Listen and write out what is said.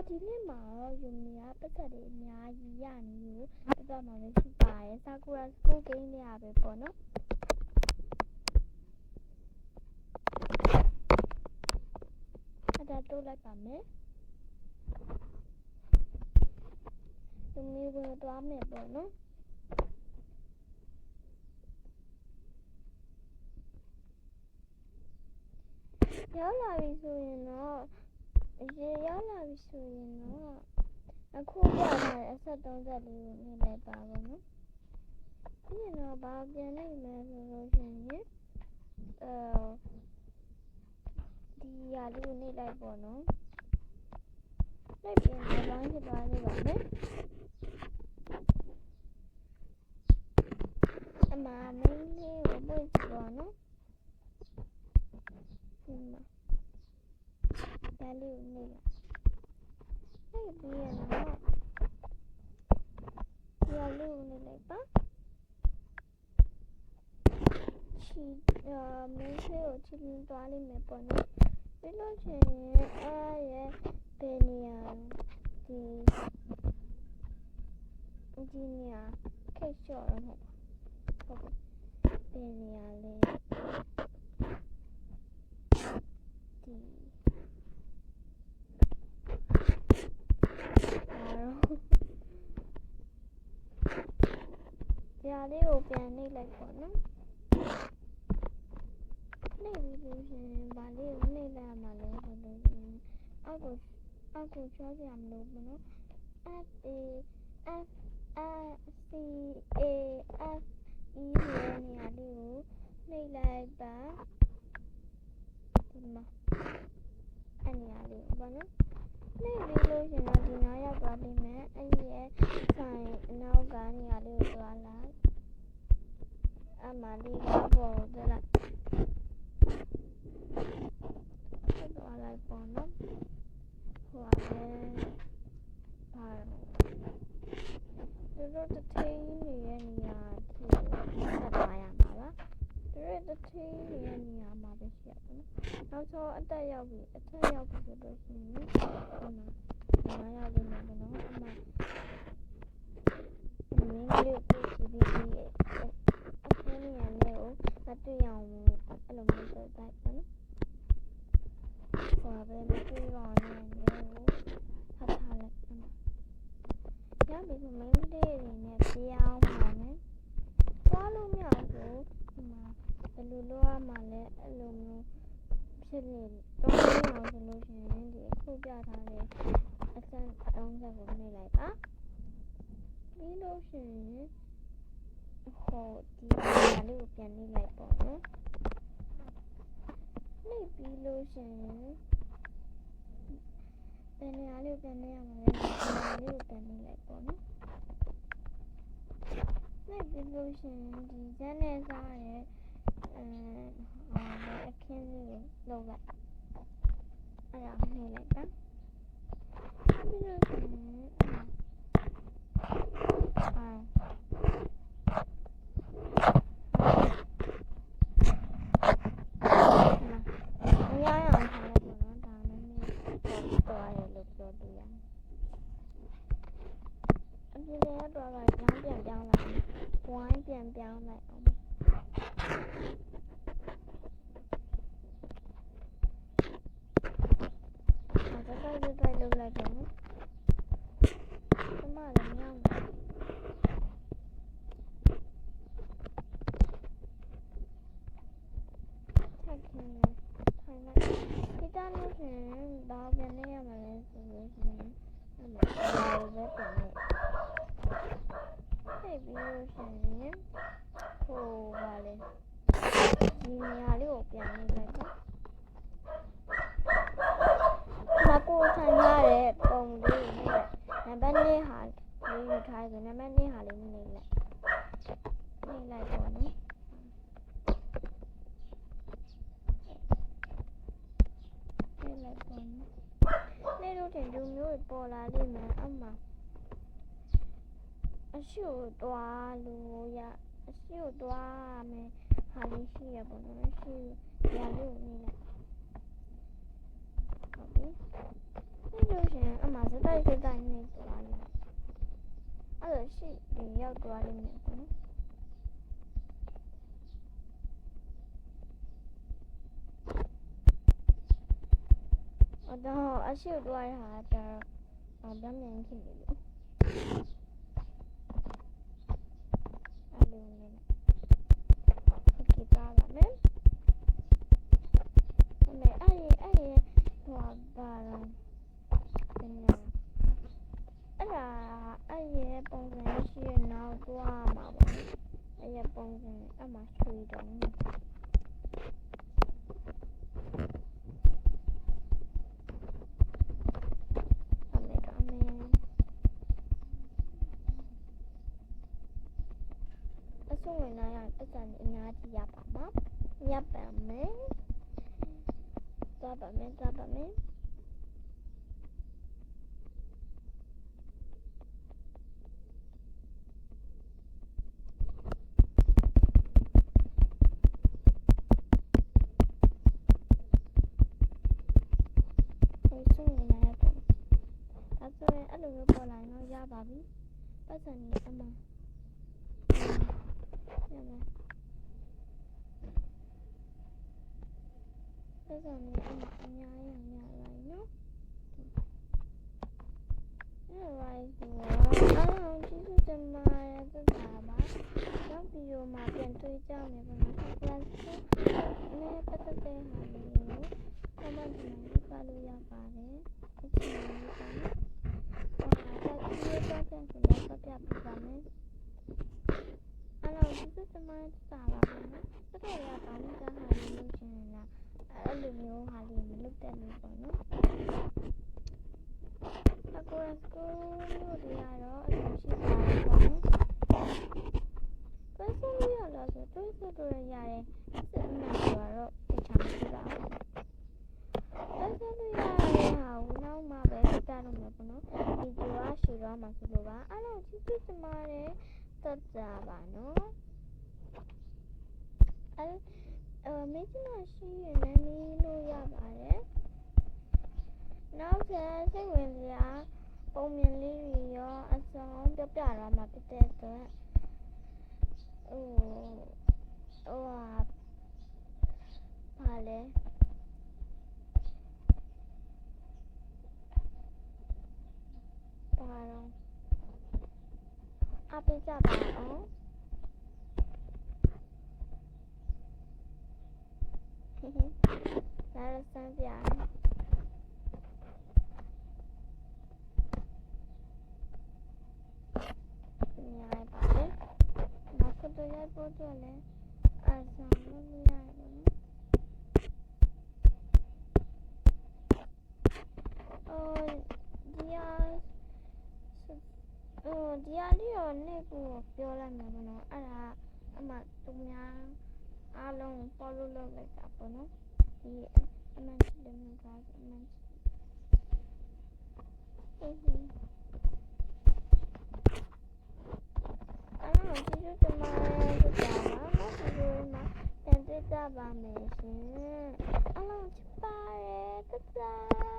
ဒီနေ့မှာတော့ယူမီကပတ်သက်တွေအများကြီးရနေလို့ပြတော့မှာပဲဖြစ်ပါတယ်ဆာကူရာစကူဂိမ်းတွေကပဲပေါ့နော်အဲ့ဒါတိုးလိုက်ပါမယ်ယူမီဝင်သွားမယ်ပေါ့နော်ရောက်လာပြီဆိုရင်တော့ရောက်လာပြီဆိုရင်တော့အခုပြထားတဲ့အဆက်30လေးကိုနေလိုက်ပါဘောနော်ပြီးရင်တော့ဘာပြန်လိုက်မယ်ဆိုလို့ရှိရင်ဒီရာလေးကိုနေလိုက်ပေါ့နော်လိုက်ပြန်တော့ဘာဖြစ်သွားလဲပါမယ်အမမင်းလေးကိုပွင့်ပေါ့နော်ဒီမှာဒါလေးကိုနေလိုက်အဲ့ပြီးရင်တော့ဒီရာလေးကိုနေလိုက်ပါမင်းလေးကိုချီလင်းသွားလိမ့်မယ်ပေါ့နော်ပြီးလို့ရှိရင်အဲ့ရဲ့ဘယ်နေရာဒီနေရာခိတ်လျှော့တော့မဟုတ်ဘယ်နေရာလဲဒီရာလေးကိုပြန်နှိပ်လိုက်ပေါ့နော်နှိပ်ပြီးလို့ရှိရင်ဗာလေးကိုနှိပ်လိုက်ရမှာလဲဆိုလို့ရှိရင်အောက်ကိုချောစရာမလိုဘူးနော် F A F C A F E ရဲ့နေရာလေးကိုနှိပ်လိုက်ပါဒီမှာအဲ့နေရာလေးပေါ့နော်နှိပ်ပြီးလို့ရှိရင်တော့ဒီနားရောက်သွားပြီမယ်အဲ့ဒီရဲ့ဆိုင်အနောက်ကနေရာလေးကိုသွားလိုက်အမလေးကပေါ်တက်လိုက်သွားလိုက်ပေါ့နော်ဟိုပါဘာတို့တထင်းနေရဲ့နေရာဒီဆက်သွားရမှာပါတို့တထင်းနေရဲ့နေရာမှာပဲရှိရပါနော်နောက်ဆုံးအတက်ရောက်ပြီဆိုလို့ရှိရင်ဒီမှာရောက်ပြီမယ်နော်အမမင်းလေးကိုကြည့်ပြီးအခင်းနေရလေးကိုမတွေ့အောင်အဲ့လိုမျိုးဆိုတိုက်ပါနော်ဟိုပဲမတွေ့တော့နဲ့လေးကိုဖတ်ထားလိုက်အမရပြီဆိုမင်းလေးတွေနဲ့ပြောင်းပါမယ်သွားလို့မရဘူးဒီမှာဘယ်လိုလုပ်ရမှာလဲအဲ့လိုမျိုးဖြစ်နေတော့မရအောင်ဆိုလို့ရှိရင်ဒီအခုပြထားတဲ့အစမ်း30ကိုနှိပ်လိုက်ပါပြီးလို့ရှိရင်ဟိုဒီနေရာလေးကိုပြန်နှိပ်လိုက်ပေါ့နော်နှိပ်ပြီးလို့ရှိရင်ဘယ်နေရာလေးကိုပြန်နှိပ်ရမှာလဲဒီနေရာလေးကိုပြန်နှိပ်လိုက်ပေါ့နော်နှိပ်ပြီးလို့ရှိရင်ဒီဇက်နဲ့စားရဲ့အခင်းလေးကိုလုပ်လိုက်အဲ့ဒါနှိပ်လိုက်ပါပြီးလို့ရှိရင်တော့လိုက်ပြန်ပြောင်းလိုက်ဝိုင်းပြန်ပြောင်းလိုက်အောင်တိုက်လုပ်လိုက်တော့နော်ကျမလည်းမရောက်ဘူးထက်ခင်ထိုင်လိုက်ဒီတန်းလို့ဆိုရင်ဘာပြန်နေရမှာလဲဆိုလို့ရှိရင်အဲ့လိုပဲပြန်နေပြီးလို့ရှိရင်ဟိုပါလေဒီနေရာလေးကိုပြန်နေလိုက်တော့မကိုထိုင်ထားတဲ့ပုံလေးနဲ့နံပါတ်2ဟာလေးယူထားဆိုနံပါတ်2ဟာလေးနေလိုက်ပေါ့နော်နေလိုက်ပေါ့နေလို့တင်ดูမျိုးပေါ်လာလိမ့်မယ်အမှအရှိကိုသွားလို့ရအရှိကိုသွားမယ်ဟာလေးရှိရပေါ့နော်အရှိရလေးကိုနေလိုက်ဟုတ်ပြီပြီးလို့ရှိရင်အမှစ အဲ့ဒီတိုင်းနေသွားလိမ့်မယ်အဲ့လိုရှိဒီရောက်သွားလိမ့်မယ်ပေါ့နော်တော့အရှိသွားရတာတော့ဗျမ်းမြန်ဖြစ်နေလို့အဲ့လိုနေโอเคပါပါမယ်အဲ့ဟိုပါတော့အဲ့ပုံစံရှိရနောက်သွားမှာပါအဲ့ပုံစံအမှဆွေးတော့ဝင်လာရပတ်စံအများကြီးရပါမှာရပါမယ်သွားပါမယ်ဆိုဆုံးဝင်လာရပေါ့ဒါဆိုရင်အဲ့လိုမျိုးပေါ်လာတော့ရပါပြီပတ်စံကြီးအမှန်ပတ်စံကြီးအများကြီးလိုက်နော်အဲ့ဒါဆိုတော့ကျေးဇူးတင်ပါတယ်သက်သာပါနောက်ဗီဒီယိုမှာပြန်တွေ့ကြမယ်ပေါ့နော် class နဲ့ပတ်သက်တဲ့ဟာလေးကို comment မှာရေးပါလို့ရပါတယ်အချိန်လေးပေါ့နော်တက်ပြီးတော့ပြန်ပြပြပါမယ်အဲ့တော့ဒီစက်မိုင်းစာပါမယ်နော်တော်တော်ရပါလိမ့်တာဟာလေးလို့ရှင်လားအဲ့လိုမျိုးဟာလေးမလုပ်တဲ့လို့ပေါ့နော်အခုစကူလို့ရတော့အရင်ရှိပါတယ်ပေါ့နော်ကိုယ်ဆုံးရလားဆိုတွေးစတော့ရတယ်စက်မှန်တော့သိချာမရှိပါဘူးကိုယ်ဆုံးရတဲ့ဟာကိုနောက်မှပဲပြတော့မယ်ပေါ့နော်ဒီဂျိုကရှည်တော့မှဆိုလို့ပါအဲ့တော့ကျေးဇူးတင်ပါတယ်တက်ကြပါနော်မေးချင်တာရှိရင်လည်းမေးလို့ရပါတယ်နောက်ထပ်စိတ်ဝင်စရာပုံမြင်လေးတွေရောအစုံပြောပြတော့မှဖြစ်တဲ့အတွက်ဘာလဲဘာတော့အပေးကြပါအောင်လာရစမ်းပြညာပါတယ်နောက်ကတော့ရိုက်ဖို့တော့လဲအဆောင်လို့ရတယ်နော်ဒီလေးရောနေ့ကိုပြောလိုက်မှာပေါ့နော်အဲ့ဒါအမှသူများအားလုံး follow လုပ်လိုက်တာပေါ့နော်ဒီအမှန်တည်းမျိုးကအမှန်အဲ့တော့ကျေးဇူးတင်ပါတယ်ကြပါနော်ဒီလိုမှာပြန်တွေ့ကြပါမယ်ရှင်အားလုံးချစ်ပါတယ်တတ်